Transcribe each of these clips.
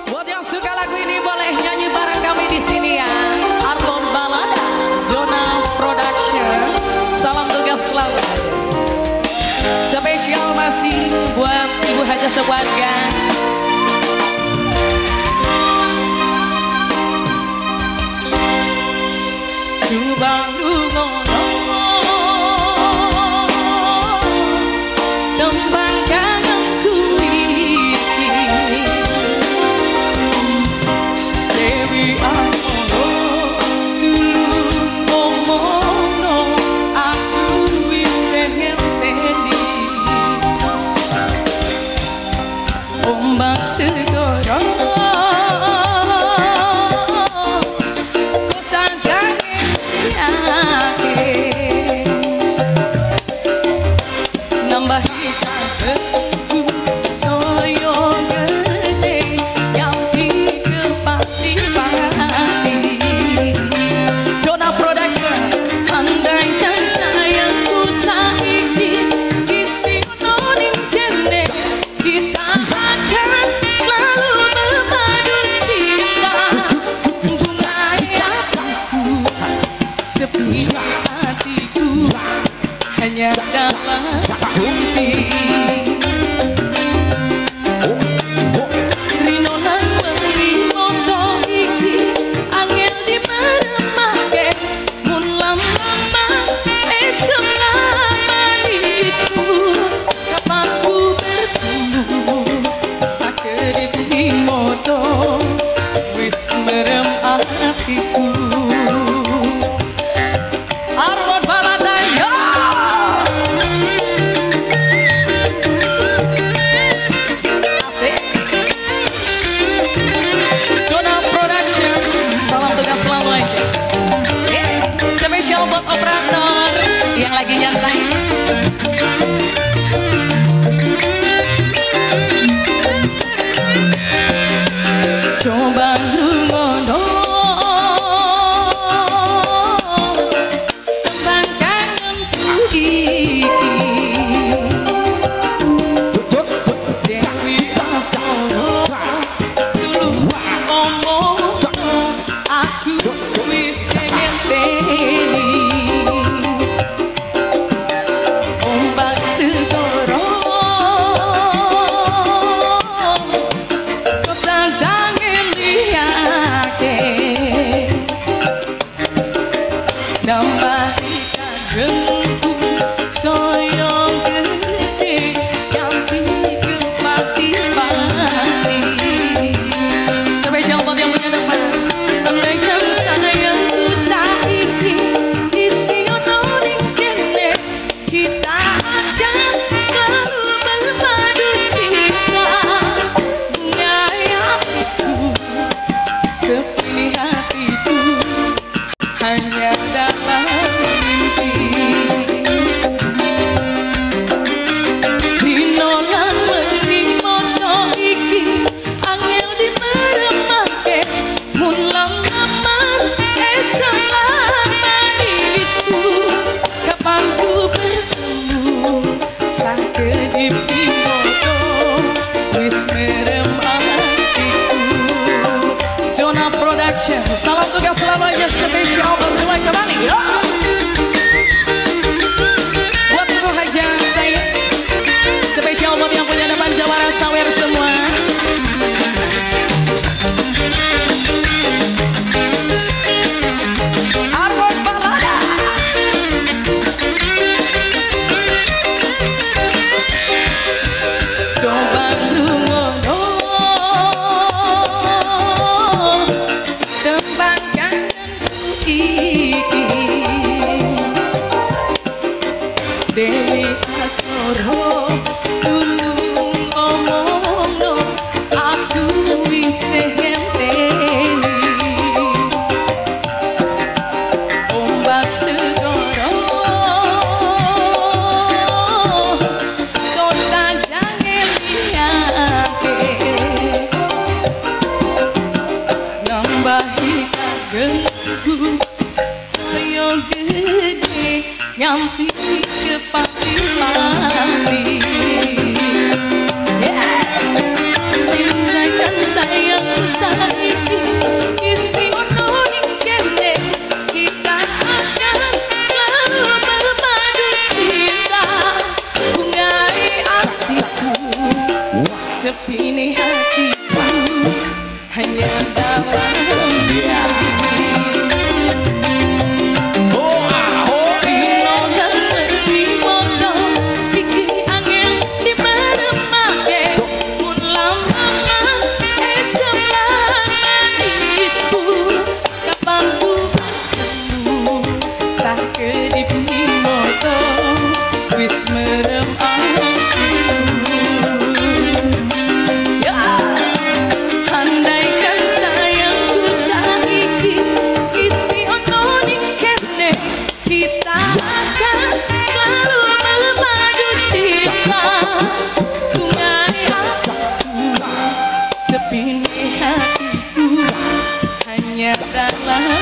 Buat yang suka lagu ini boleh nyanyi bareng kami di sini ya. Arbon Balada, Zona Production. Salam tugas selalu. Spesial masih buat Ibu Haja sekeluarga. Subang Lungono tembang kangenku ini Dewi Asmoro tulung ngomongno aku wis ngenteni ombak segoro hatiku hanya dalam mimpi. Rinolan beli motor iki angel di meremake mun lama esok lama disu kapan ku bertemu sakedip di motor wis merem hatiku. Buat operator yang lagi nyantai. Coba lungono tembang kangenku iki Dewi Asmoro tulung ngomong aku wis ngenteni hanya dalam mimpi. Dinolan beli motor iki angel di meremake mun lama esok lama disu kapan ku bertemu sakedip di motor wis merem hatiku. Zona Production, salam tugas selalu yang spesial buat semua kembali. Buat Ibu Haja saya, spesial buat yang punya depan Jawara Sawer semua. Arbon Balada. Coba lungono tembang Dewi Asmoro tulung ngomongno aku wis ngenteni ombak segoro kok sanjang eliyake nambahi kagengku saya gede nyampi ke pati mati. Tinggalkan sayang sini hatiku hanya dalam dalam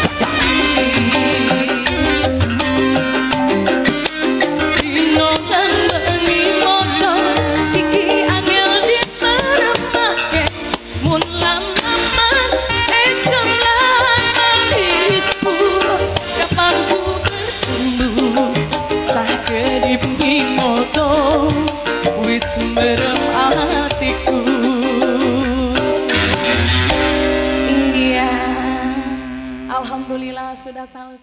dino lan bengi mono iki angel diperemake mun laman esem lan dispur kapan ku bertemu sah kedip moto wis merem hatiku. Alhamdulillah sudah selesai.